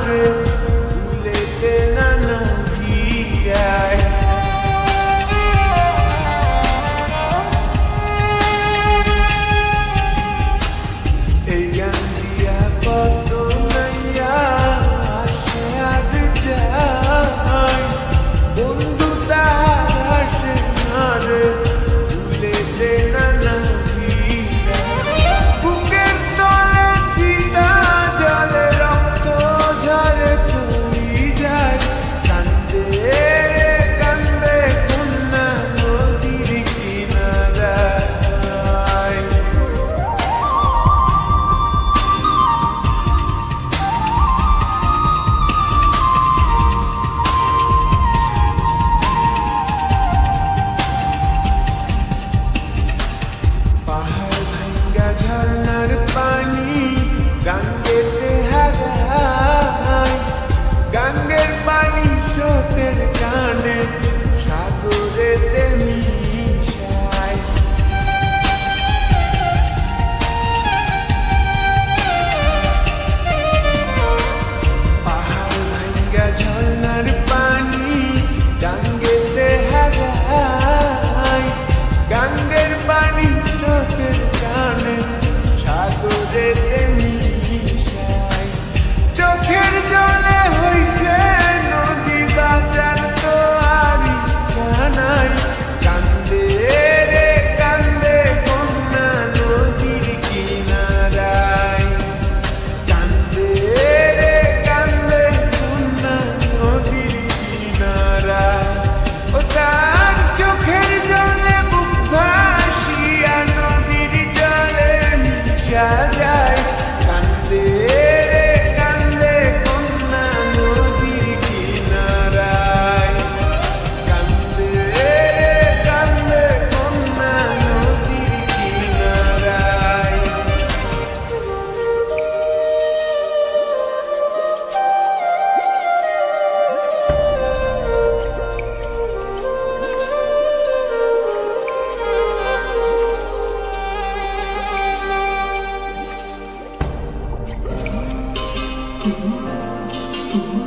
রে ভুলেতে না নদীয়ায় এই গান দিয়া কত নাইয়া আসে আর যায় বন্ধু তাহার আসে না রে ভুলেতে না ঝর্ণার পানি গাঙ্গেতে হারায় গাঙ্গের পানি স্রোতের টানে সাগরেতে মিশায় পাহাড় ভাঙ্গা ঝর্ণার পানি গাঙ্গেতে হারায় গাঙ্গের পানি স্রোতের টানে সাগরেতে মিশায় চোখের জলে হইছে নদী বাজার তো আর ইচ্ছা নাই কান্দে রে কান্দে কন্যা নদীর কিনারায় কান্দে রে কান্দে কন্যা নদীর কিনারায় ও তার চোখের জলে বুক ভাসিয়া নদীর জলে মিশা যায় কান্দে রে কান্দে কন্যা নদীর কিনারায় কান্দে রে কান্দে কন্যা নদীর কিনারায় Mm-hmm.